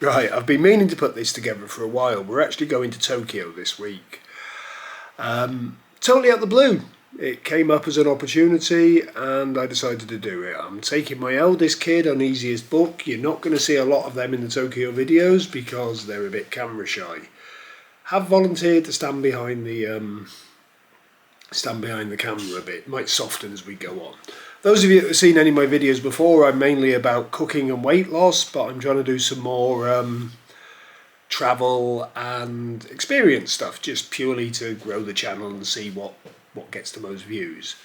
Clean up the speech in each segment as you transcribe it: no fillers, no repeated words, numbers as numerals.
Right, I've been meaning to put this together for a while. We're actually going to Tokyo this week. Totally out the blue. It came up as an opportunity and I decided to do it. I'm taking my eldest kid on easiest book. You're not going to see a lot of them in the Tokyo videos because they're a bit camera shy. Have volunteered to stand behind the camera a bit. Might soften as we go on. Those of you that have seen any of my videos before, I'm mainly about cooking and weight loss, but I'm trying to do some more travel and experience stuff, just purely to grow the channel and see what gets the most views.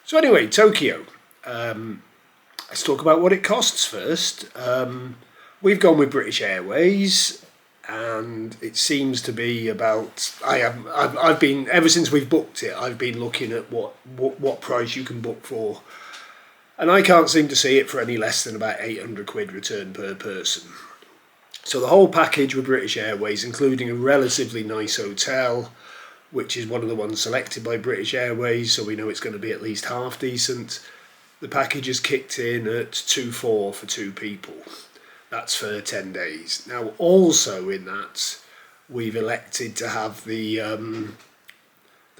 So anyway, Tokyo. Let's talk about what it costs first. We've gone with British Airways, and it seems to be about. I've been ever since we've booked it. I've been looking at what price you can book for. And I can't seem to see it for any less than about 800 quid return per person. So the whole package with British Airways, including a relatively nice hotel, which is one of the ones selected by British Airways, so we know it's going to be at least half decent. The package is kicked in at 2,400 for 2 people. That's for 10 days. Now also in that, we've elected to have the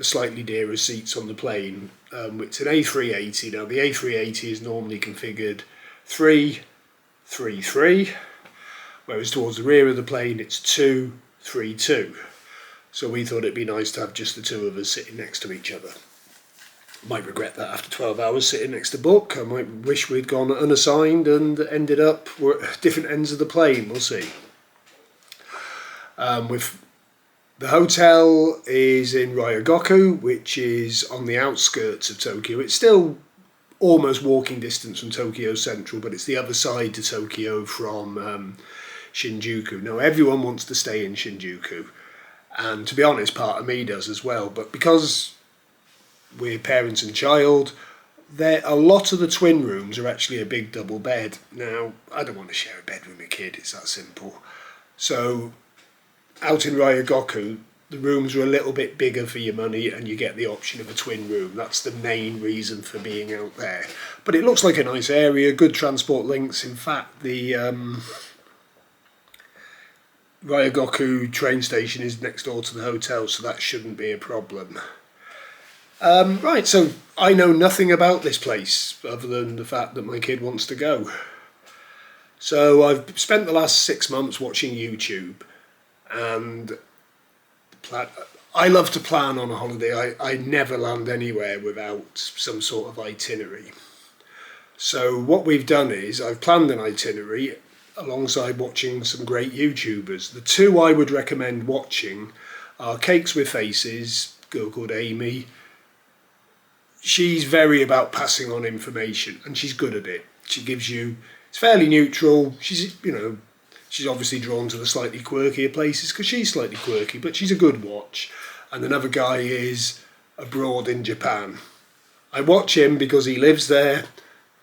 slightly dearer seats on the plane. It's an A380. Now the A380 is normally configured 3-3-3, whereas towards the rear of the plane it's 2-3-2. So we thought it'd be nice to have just the two of us sitting next to each other. Might regret that after 12 hours sitting next to book. I might wish we'd gone unassigned and ended up at different ends of the plane. We'll see. With the hotel is in Ryogoku, which is on the outskirts of Tokyo. It's still almost walking distance from Tokyo Central, but it's the other side to Tokyo from Shinjuku. Now, everyone wants to stay in Shinjuku, and to be honest, part of me does as well. But because we're parents and child, a lot of the twin rooms are actually a big double bed. Now, I don't want to share a bed with my kid, it's that simple. So out in Ryogoku, the rooms are a little bit bigger for your money and you get the option of a twin room. That's the main reason for being out there. But it looks like a nice area, good transport links. In fact, the Ryogoku train station is next door to the hotel, so that shouldn't be a problem. Right, so I know nothing about this place other than the fact that my kid wants to go. So I've spent the last 6 months watching YouTube, and I love to plan on a holiday. I never land anywhere without some sort of itinerary. So what we've done is I've planned an itinerary alongside watching some great YouTubers. The two I would recommend watching are Cakes with Faces, a girl called Amy. She's very about passing on information and she's good at it. She gives you, it's fairly neutral. She's obviously drawn to the slightly quirkier places because she's slightly quirky, but she's a good watch. And another guy is abroad in Japan. I watch him because he lives there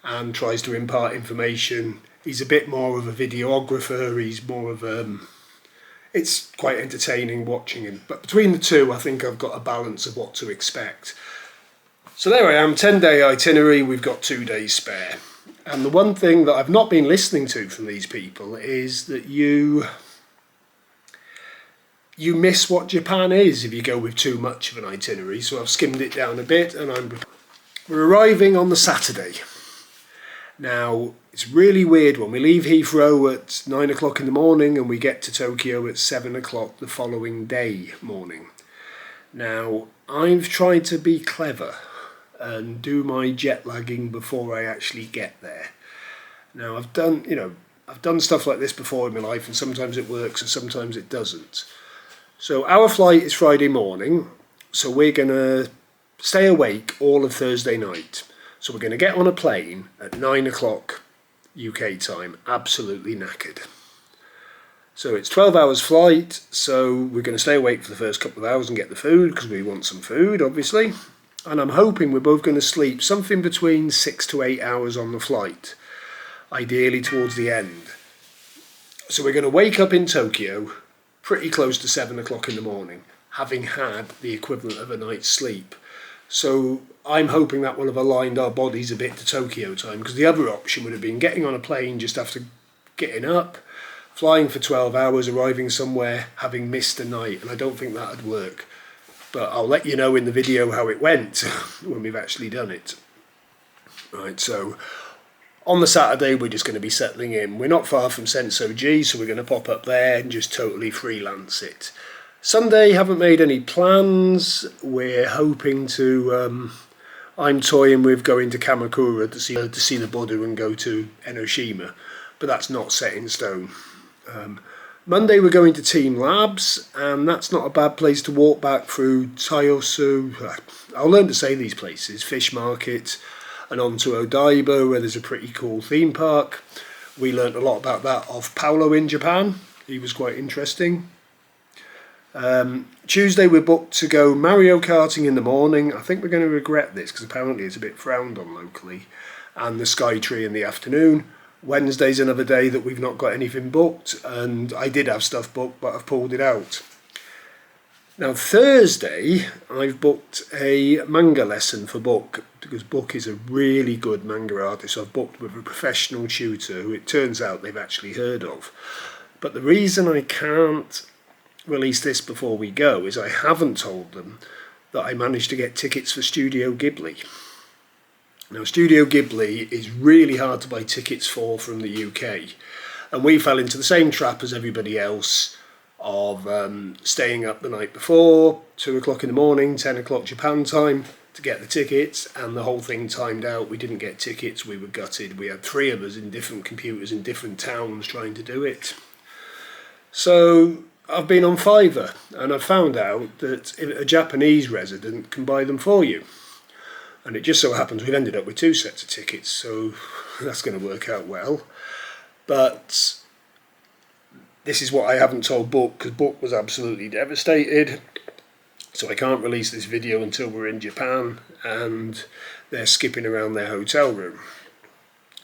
and tries to impart information. He's a bit more of a videographer. He's more of it's quite entertaining watching him. But between the two, I think I've got a balance of what to expect. So there I am, 10-day itinerary. We've got 2 days spare. And the one thing that I've not been listening to from these people is that you miss what Japan is if you go with too much of an itinerary. So I've skimmed it down a bit, and we're arriving on the Saturday. Now, it's really weird when we leave Heathrow at 9 o'clock in the morning and we get to Tokyo at 7 o'clock the following day morning. Now, I've tried to be clever and do my jet lagging before I actually get there. Now, I've done stuff like this before in my life, and sometimes it works and sometimes it doesn't. So our flight is Friday morning, so we're going to stay awake all of Thursday night. So we're going to get on a plane at 9 o'clock UK time, absolutely knackered. So it's 12 hours flight, so we're going to stay awake for the first couple of hours and get the food, because we want some food, obviously. And I'm hoping we're both going to sleep something between 6 to 8 hours on the flight, ideally towards the end. So we're going to wake up in Tokyo pretty close to 7 o'clock in the morning, having had the equivalent of a night's sleep. So I'm hoping that will have aligned our bodies a bit to Tokyo time, because the other option would have been getting on a plane just after getting up, flying for 12 hours, arriving somewhere, having missed a night, and I don't think that'd work. But I'll let you know in the video how it went when we've actually done it. Right, so on the Saturday we're just going to be settling in. We're not far from Senso G, so we're going to pop up there and just totally freelance it. Sunday, haven't made any plans. We're hoping to... I'm toying with going to Kamakura to see the Buddha and go to Enoshima, but that's not set in stone. Monday we're going to Team Labs, and that's not a bad place to walk back through Tayosu. I'll learn to say these places. Fish Market, and on to Odaiba, where there's a pretty cool theme park. We learnt a lot about that off Paolo in Japan. He was quite interesting. Tuesday we're booked to go Mario Karting in the morning. I think we're going to regret this because apparently it's a bit frowned on locally. And the Sky Tree in the afternoon. Wednesday's another day that we've not got anything booked, and I did have stuff booked but I've pulled it out. Now Thursday I've booked a manga lesson for Book, because Book is a really good manga artist. I've booked with a professional tutor who it turns out they've actually heard of. But the reason I can't release this before we go is I haven't told them that I managed to get tickets for Studio Ghibli. Now Studio Ghibli is really hard to buy tickets for from the UK, and we fell into the same trap as everybody else of staying up the night before, 2 o'clock in the morning, 10 o'clock Japan time to get the tickets, and the whole thing timed out. We didn't get tickets, we were gutted. We had 3 of us in different computers in different towns trying to do it. So I've been on Fiverr and I've found out that a Japanese resident can buy them for you. And it just so happens we've ended up with 2 sets of tickets, so that's going to work out well. But this is what I haven't told Book, because Book was absolutely devastated. So I can't release this video until we're in Japan and they're skipping around their hotel room.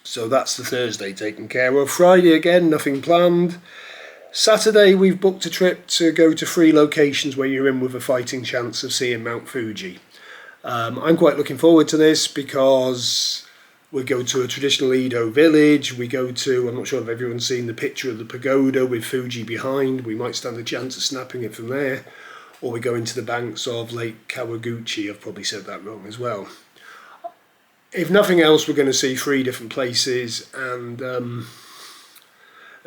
So that's the Thursday taken care of. Friday again, nothing planned. Saturday we've booked a trip to go to 3 locations where you're in with a fighting chance of seeing Mount Fuji. I'm quite looking forward to this because we go to a traditional Edo village, we go to, I'm not sure if everyone's seen the picture of the pagoda with Fuji behind, we might stand a chance of snapping it from there, or we go into the banks of Lake Kawaguchi. I've probably said that wrong as well. If nothing else, we're going to see 3 different places and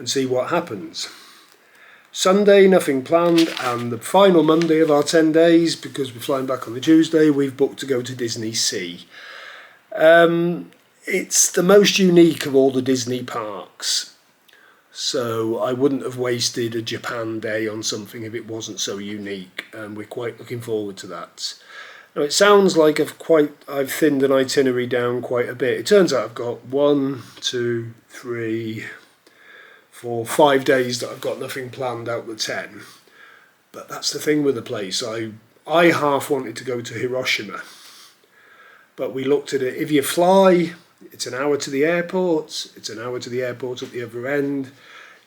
see what happens. Sunday, nothing planned, and the final Monday of our 10 days, because we're flying back on the Tuesday, we've booked to go to Disney Sea. It's the most unique of all the Disney parks, so I wouldn't have wasted a Japan day on something if it wasn't so unique, and we're quite looking forward to that. Now it sounds like I've thinned an itinerary down quite a bit. It turns out I've got 1, 2, 3, 4, 5 days that I've got nothing planned out of the 10. But that's the thing with the place. I half wanted to go to Hiroshima, but we looked at it. If you fly, it's an hour to the airport. It's an hour to the airport at the other end.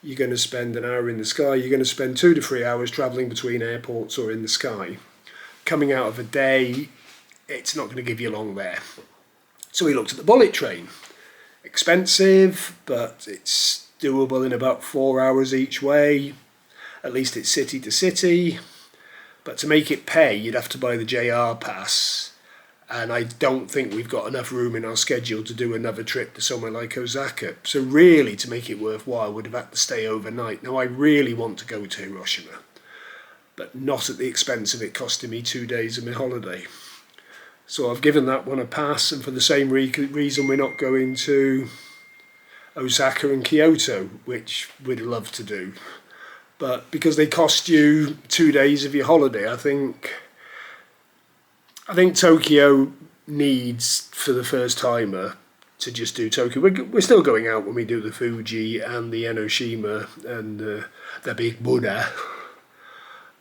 You're going to spend an hour in the sky. You're going to spend 2 to 3 hours travelling between airports or in the sky. Coming out of a day, it's not going to give you long there. So we looked at the bullet train. Expensive, but it's doable in about 4 hours each way. At least it's city to city. But to make it pay, you'd have to buy the JR pass. And I don't think we've got enough room in our schedule to do another trip to somewhere like Osaka. So really, to make it worthwhile, we'd have had to stay overnight. Now, I really want to go to Hiroshima, but not at the expense of it costing me 2 days of my holiday. So I've given that one a pass, and for the same reason we're not going to Osaka and Kyoto, which we'd love to do. But because they cost you 2 days of your holiday, I think Tokyo needs, for the first timer, to just do Tokyo. We're still going out when we do the Fuji and the Enoshima and the big Buddha.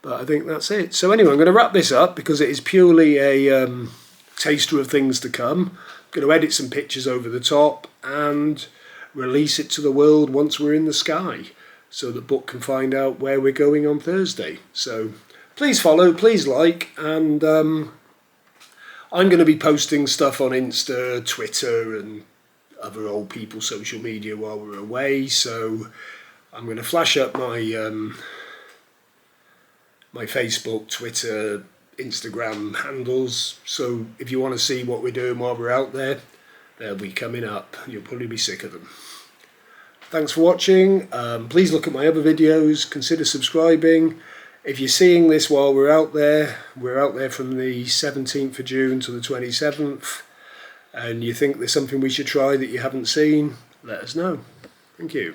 But I think that's it. So anyway, I'm going to wrap this up because it is purely a taster of things to come. I'm going to edit some pictures over the top and release it to the world once we're in the sky, so that Book can find out where we're going on Thursday. So please follow, please like, and I'm going to be posting stuff on Insta, Twitter and other old people social media while we're away, so I'm going to flash up my my Facebook, Twitter, Instagram handles, so if you want to see what we're doing while we're out there, they'll be coming up. You'll probably be sick of them. Thanks for watching. Please look at my other videos, consider subscribing. If you're seeing this while we're out there from the 17th of June to the 27th, and you think there's something we should try that you haven't seen, let us know. Thank you.